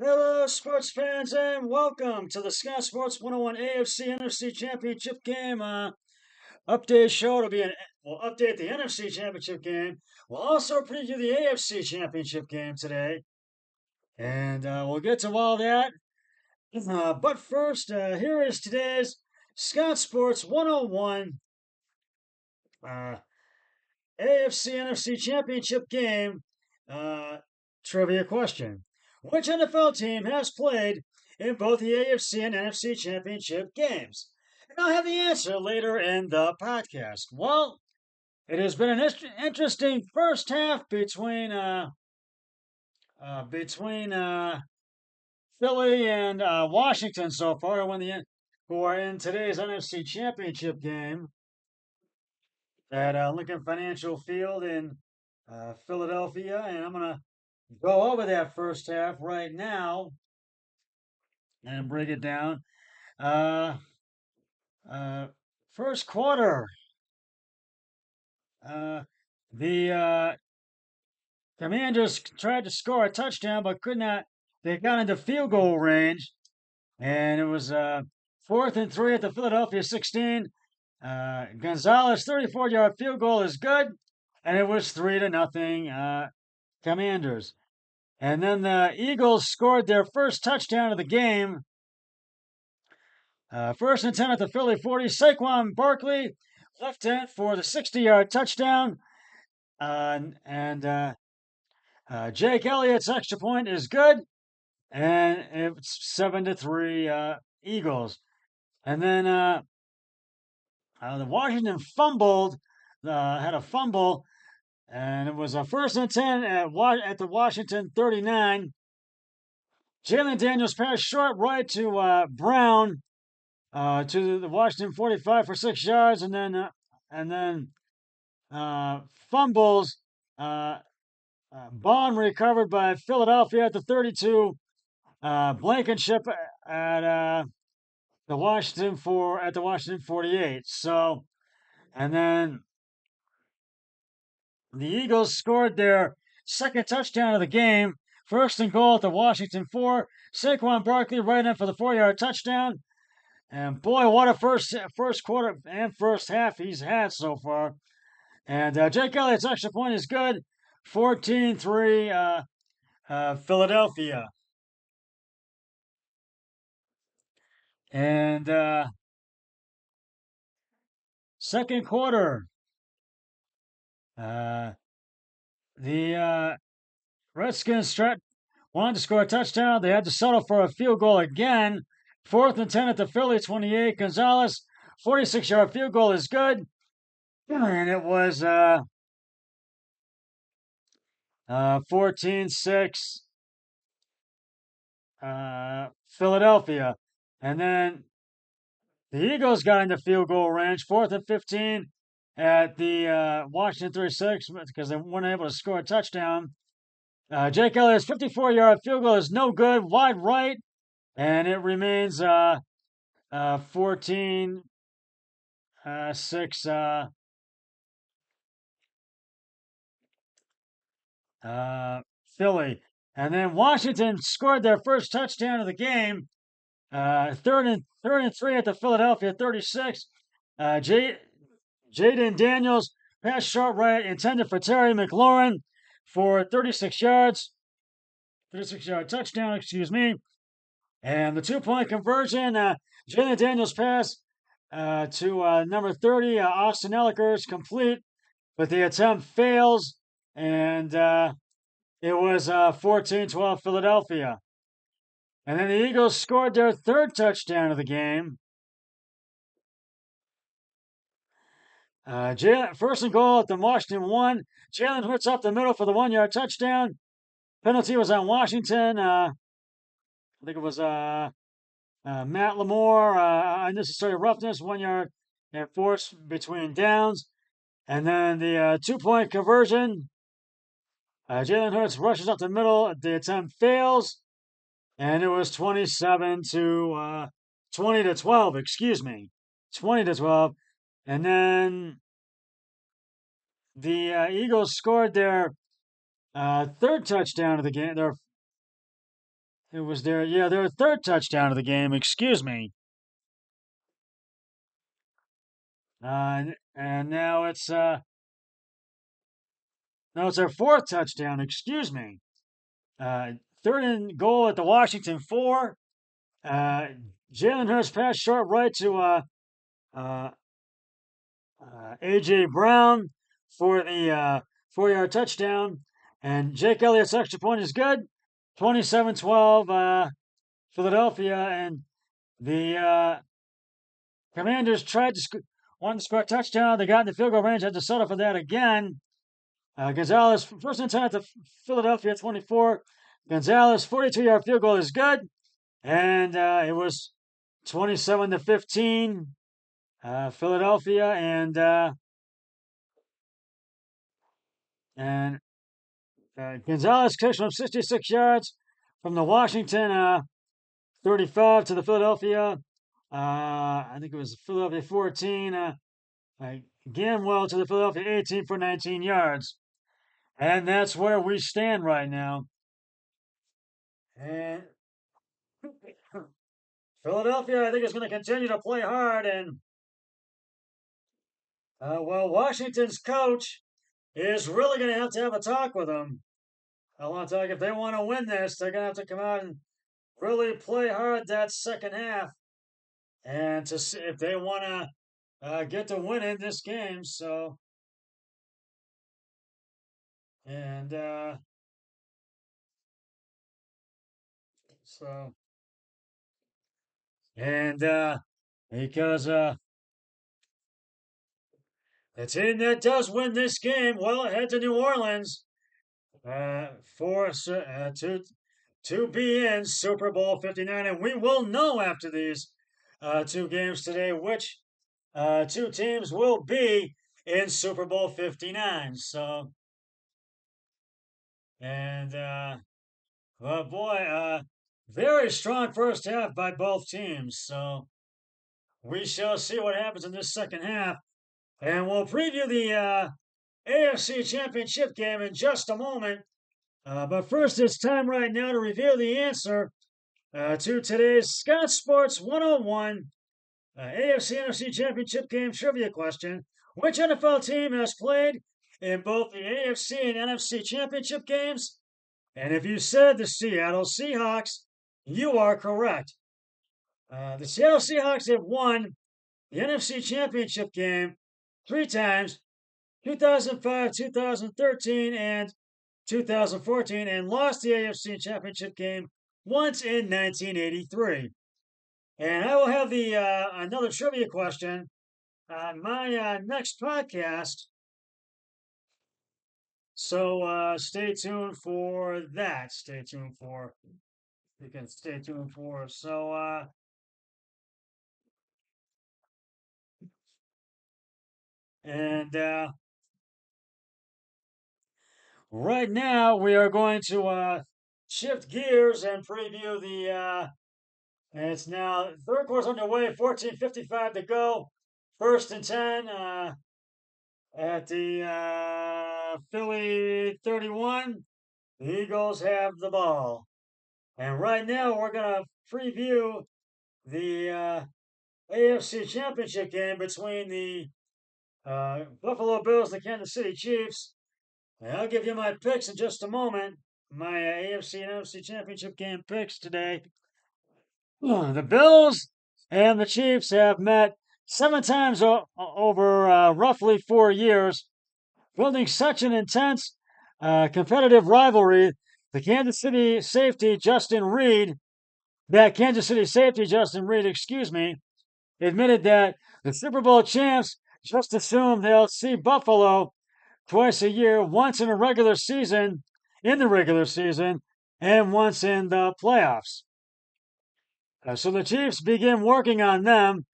Hello, sports fans, and welcome to the Scott Sports 101 AFC NFC Championship game update show. We'll update the NFC Championship game. We'll also preview the AFC Championship game today, and we'll get to all that. But first, here is today's Scott Sports 101 uh, AFC NFC Championship game uh, trivia question. Which NFL team has played in both the AFC and NFC Championship games? And I'll have the answer later in the podcast. Well, it has been an interesting first half between Philly and Washington so far, who are in today's NFC Championship game at Lincoln Financial Field in Philadelphia, and I'm gonna go over that first half right now and break it down. Uh, uh, First quarter, uh, the Commanders tried to score a touchdown but could not. They got into field goal range, and it was 4th and 3 at the Philadelphia 16. Gonzalez 34-yard field goal is good, and it was 3-0 Commanders. And then the Eagles scored their first touchdown of the game. 1st and 10 at the Philly 40. Saquon Barkley left hand for the 60-yard touchdown. And Jake Elliott's extra point is good. And it's 7-3 Eagles. And then the Washington had a fumble. And it was a 1st and 10 at the Washington 39. Jalen Daniels passed short right to Brown to the Washington 45 for 6 yards, and then fumbles. Bond recovered by Philadelphia at the 32. Blankenship at the Washington 48. So, and then the Eagles scored their second touchdown of the game. 1st and goal at the Washington 4. Saquon Barkley right in for the 4-yard touchdown. And boy, what a first quarter and first half he's had so far. And Jake Elliott's extra point is good. 14-3 Philadelphia. And second quarter, uh, the Redskins wanted to score a touchdown. They had to settle for a field goal again. 4th and 10 at the Philly 28. Gonzalez, 46-yard field goal is good. And it was 14-6 Philadelphia. And then the Eagles got into field goal range, 4th and 15 at the Washington 36 because they weren't able to score a touchdown. Jake Elliott's 54-yard field goal is no good, wide right, and it remains 14-6 Philly. And then Washington scored their first touchdown of the game. Third and 3 at the Philadelphia 36. Jaden Daniels pass short right intended for Terry McLaurin for 36 yards. 36-yard touchdown, excuse me. And the 2-point conversion, Jaden Daniels pass to number 30, Austin Elliker is complete, but the attempt fails, and it was 14-12 Philadelphia. And then the Eagles scored their third touchdown of the game. 1st and goal at the Washington 1. Jalen Hurts up the middle for the 1-yard touchdown. Penalty was on Washington. I think it was Matt Lamore. Unnecessary roughness, 1 yard and force between downs. And then the 2-point conversion. Jalen Hurts rushes up the middle. The attempt fails. And it was 20-12, excuse me. 20-12. And then the Eagles scored their third touchdown of the game. It was their third touchdown of the game. Excuse me. And now it's their fourth touchdown. Excuse me. Third and goal at the Washington 4. Jalen Hurts passed short right to uh, A.J. Brown for the 4-yard touchdown. And Jake Elliott's extra point is good. 27-12, Philadelphia. And the Commanders wanted to score a touchdown. They got in the field goal range, had to settle for that again. Gonzalez, first and 10 at the Philadelphia 24. Gonzalez, 42-yard field goal is good. And it was 27-15, Philadelphia. And Gonzalez kicks from 66 yards from the Washington 35 to the Philadelphia. I think it was Philadelphia 14. Gamwell to the Philadelphia 18 for 19 yards. And that's where we stand right now. And Philadelphia, I think, is going to continue to play hard. And, Washington's coach is really going to have a talk with them. I want to talk, if they want to win this, they're going to have to come out and really play hard that second half. And to see if they want to get to win in this game. So, and so, and because the team that does win this game, well, head to New Orleans to be in Super Bowl 59, and we will know after these two games today which two teams will be in Super Bowl 59. So, and well, boy, very strong first half by both teams. So we shall see what happens in this second half, and we'll preview the AFC Championship game in just a moment. But first, it's time right now to reveal the answer to today's Scott Sports 101 AFC NFC Championship game trivia question. Which NFL team has played in both the AFC and NFC Championship games? And if you said the Seattle Seahawks, you are correct. The Seattle Seahawks have won the NFC Championship game 3 times, 2005, 2013, and 2014, and lost the AFC Championship game once in 1983. And I will have the another trivia question on my next podcast. So stay tuned for that. You can stay tuned for. So and right now we are going to shift gears and preview the. And it's now third quarter's underway. 14:55 to go. First and 10 at the Philly 31. The Eagles have the ball. And right now we're going to preview the AFC Championship game between the Buffalo Bills and the Kansas City Chiefs. And I'll give you my picks in just a moment. My AFC and NFC Championship game picks today. The Bills and the Chiefs have met 7 times over roughly 4 years, building such an intense competitive rivalry. The Kansas City safety Justin Reed, excuse me, admitted that the Super Bowl champs just assume they'll see Buffalo twice a year, once in the regular season, and once in the playoffs. So the Chiefs begin working on them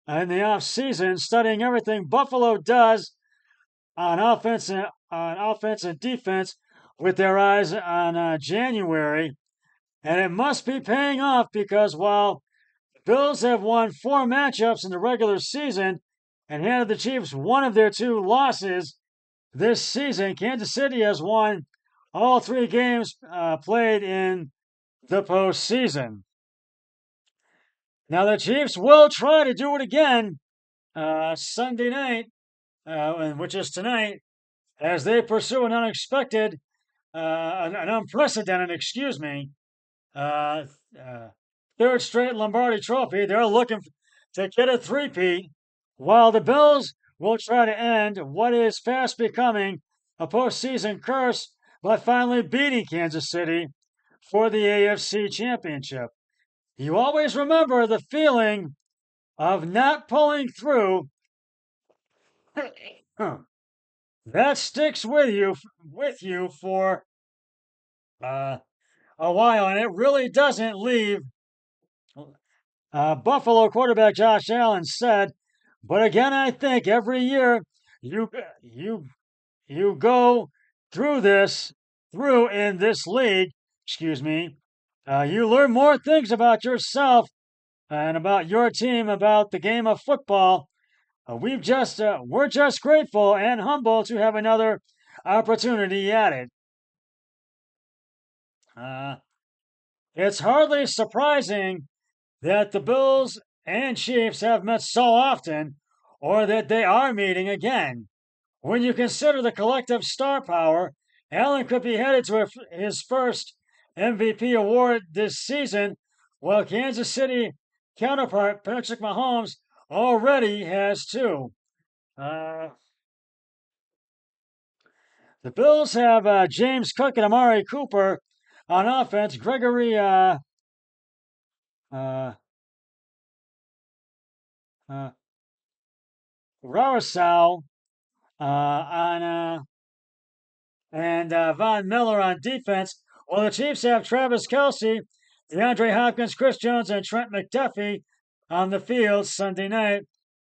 in the offseason, studying everything Buffalo does on offense and defense with their eyes on January. And it must be paying off because while the Bills have won 4 matchups in the regular season and handed the Chiefs one of their 2 losses this season, Kansas City has won all 3 games played in the postseason. Now, the Chiefs will try to do it again Sunday night, which is tonight, as they pursue an unexpected, an unprecedented, uh, uh, third straight Lombardi Trophy. They're looking to get a three-peat, while the Bills will try to end what is fast becoming a postseason curse by finally beating Kansas City for the AFC Championship. You always remember the feeling of not pulling through. That sticks with you for uh, a while, and it really doesn't leave. Buffalo quarterback Josh Allen said, "But again, I think every year you you you go through in this league. Excuse me. You learn more things about yourself and about your team, about the game of football. We're just grateful and humble to have another opportunity at it." Uh, it's hardly surprising that the Bills and Chiefs have met so often, or that they are meeting again. When you consider the collective star power, Allen could be headed to his first MVP award this season, while Kansas City counterpart Patrick Mahomes already has two. Uh, the Bills have James Cook and Amari Cooper on offense, Gregory uh, uh, Rarasau on and Von Miller on defense. While the Chiefs have Travis Kelce, DeAndre Hopkins, Chris Jones, and Trent McDuffie on the field Sunday night.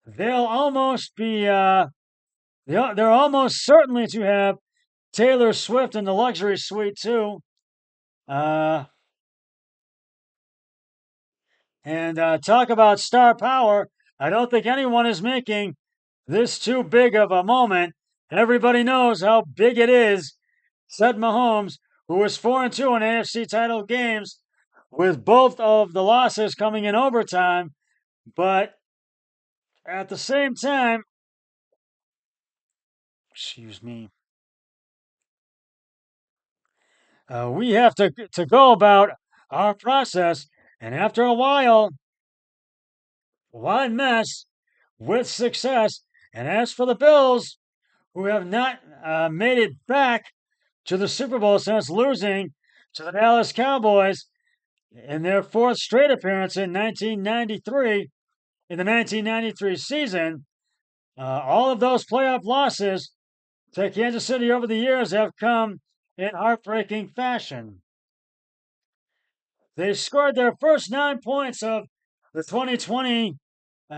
They'll almost be they're almost certainly to have Taylor Swift in the luxury suite too. Uh, and talk about star power. I don't think anyone is making this too big of a moment. Everybody knows how big it is, said Mahomes, who was 4-2 in AFC title games, with both of the losses coming in overtime. But at the same time, excuse me, we have to go about our process. And after a while, why mess with success? And as for the Bills, who have not made it back to the Super Bowl since losing to the Dallas Cowboys in their fourth straight appearance in 1993, in the 1993 season, all of those playoff losses to Kansas City over the years have come in heartbreaking fashion. They scored their first 9 points of the 2020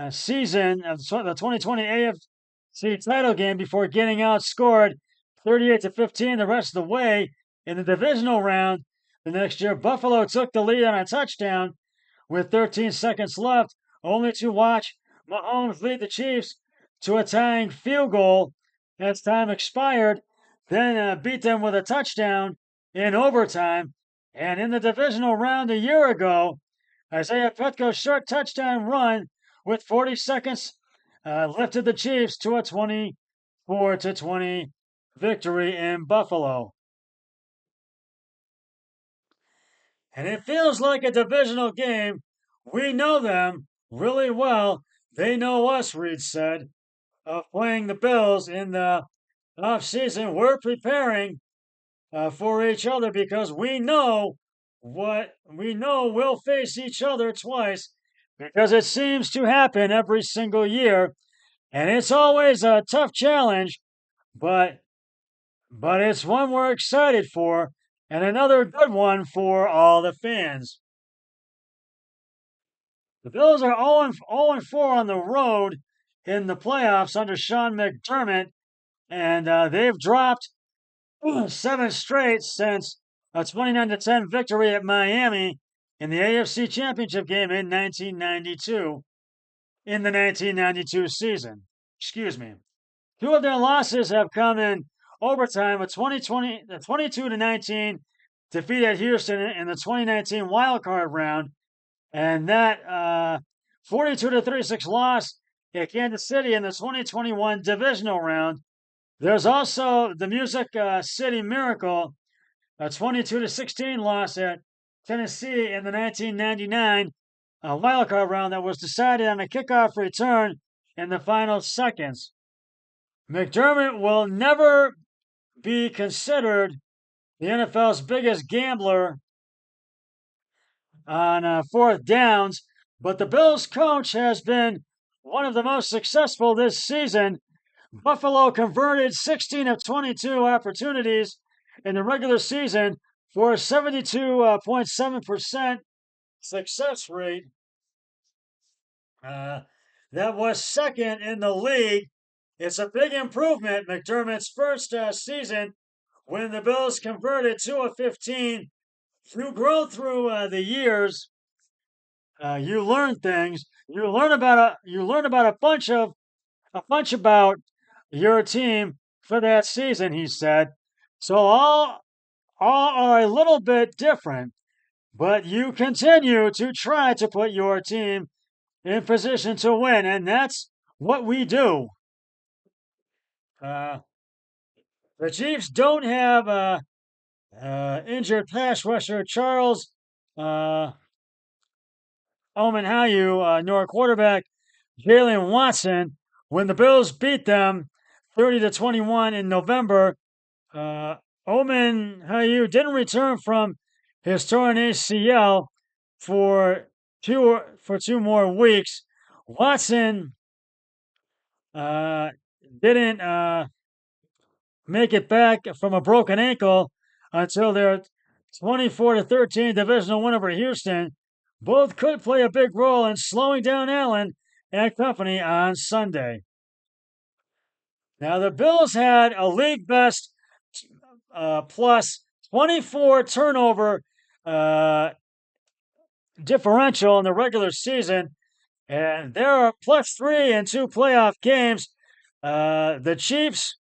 season, of the 2020 AFC title game, before getting outscored 38-15 the rest of the way in the divisional round. The next year, Buffalo took the lead on a touchdown with 13 seconds left, only to watch Mahomes lead the Chiefs to a tying field goal as time expired, then beat them with a touchdown in overtime. And in the divisional round a year ago, Isaiah Petco's short touchdown run with 40 seconds lifted the Chiefs to a 24-20 victory in Buffalo. And it feels like a divisional game. We know them really well. They know us, Reed said, of playing the Bills in the offseason. We're preparing for each other because we know we'll face each other twice, because it seems to happen every single year. And it's always a tough challenge, but it's one we're excited for, and another good one for all the fans. The Bills are 0-4 on the road in the playoffs under Sean McDermott, and they've dropped 7 straight since a 29-10 victory at Miami in the AFC Championship game in 1992, in the 1992 season. Excuse me. 2 of their losses have come in overtime, a 22-19 defeated Houston in the 2019 wild card round, and that 42-36 loss at Kansas City in the 2021 divisional round. There's also the Music City Miracle, a 22-16 loss at Tennessee in the 1999 wild card round that was decided on a kickoff return in the final seconds. McDermott will never be considered the NFL's biggest gambler on fourth downs, but the Bills coach has been one of the most successful this season. Buffalo converted 16 of 22 opportunities in the regular season for a 72.7% success rate. That was second in the league. It's a big improvement. McDermott's first season when the Bills converted 2 of 15. You grow through the years. You learn things. You learn about a bunch about your team for that season. He said, so all are a little bit different, but you continue to try to put your team in position to win, and that's what we do. The Chiefs don't have injured pass rusher Charles Omenhayu, nor quarterback Jalen Watson. When the Bills beat them 30-21 in November, Omenhayu didn't return from his torn ACL for two more weeks. Watson didn't make it back from a broken ankle until their 24-13 divisional win over Houston. Both could play a big role in slowing down Allen and company on Sunday. Now, the Bills had a league best plus 24 turnover differential in the regular season, and there are plus 3 in 2 playoff games. The Chiefs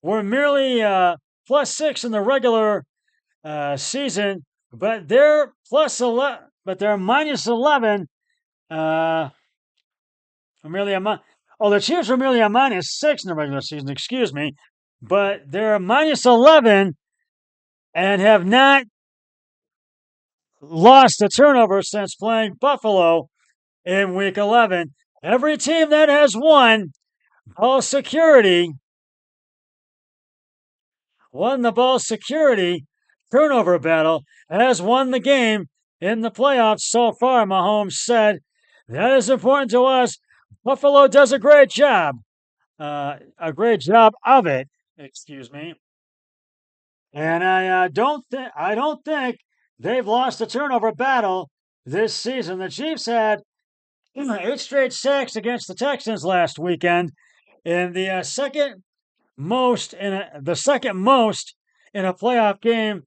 were merely plus 6 in the regular season, but they're plus 11. But they're minus 11. Merely the Chiefs were merely a minus 6 in the regular season. Excuse me, but they're minus 11 and have not lost a turnover since playing Buffalo in Week 11. Every team that has won ball security won the ball security turnover battle has won the game in the playoffs so far, Mahomes said. That is important to us. Buffalo does a great job. A great job of it, excuse me. And I don't think they've lost a turnover battle this season. The Chiefs had 8 straight sacks against the Texans last weekend, in the second most in a playoff game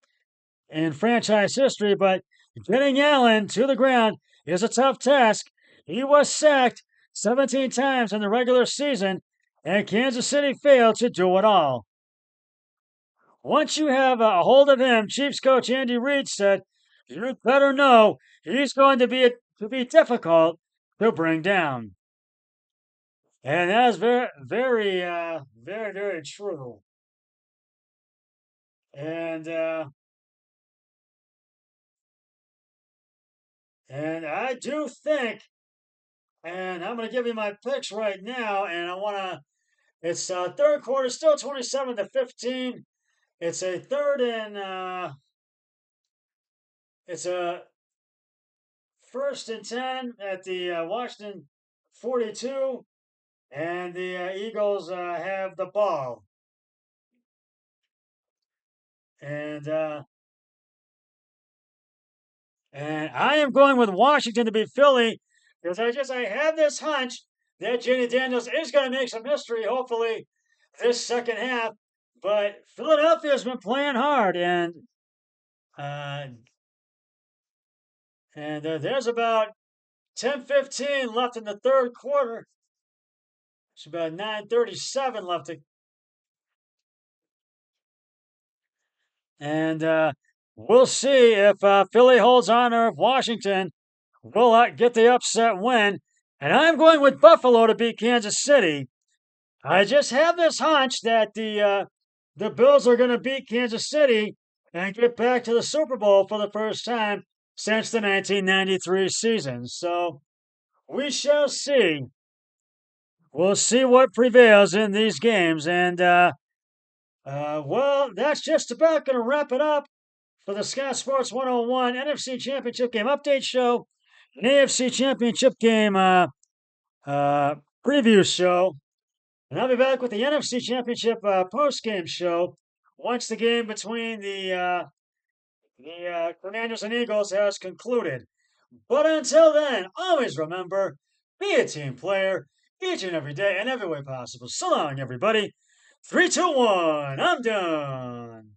in franchise history. But getting Allen to the ground is a tough task. He was sacked 17 times in the regular season, and Kansas City failed to do it all. Once you have a hold of him, Chiefs coach Andy Reid said, you better know he's going to be difficult to bring down. And that is very, very true. And I do think, and I'm going to give you my picks right now, and I want to. It's third quarter, still 27-15. It's a third and it's a first and 10 at the Washington 42, and the Eagles have the ball. And I am going with Washington to beat Philly because I have this hunch that Jenny Daniels is going to make some history, hopefully, this second half. But Philadelphia's been playing hard, and there's about 10:15 left in the third quarter. It's about 9:37 left. And we'll see if Philly holds on or if Washington will get the upset win. And I'm going with Buffalo to beat Kansas City. I just have this hunch that the Bills are going to beat Kansas City and get back to the Super Bowl for the first time since the 1993 season. So we shall see. We'll see what prevails in these games. And, well, that's just about going to wrap it up for the Scott Sports 101 NFC Championship Game Update Show, an AFC Championship Game preview show. And I'll be back with the NFC Championship post-game show once the game between the Commanders and Eagles has concluded. But until then, always remember, be a team player each and every day and every way possible. So long, everybody. 3, 2, 1. I'm done.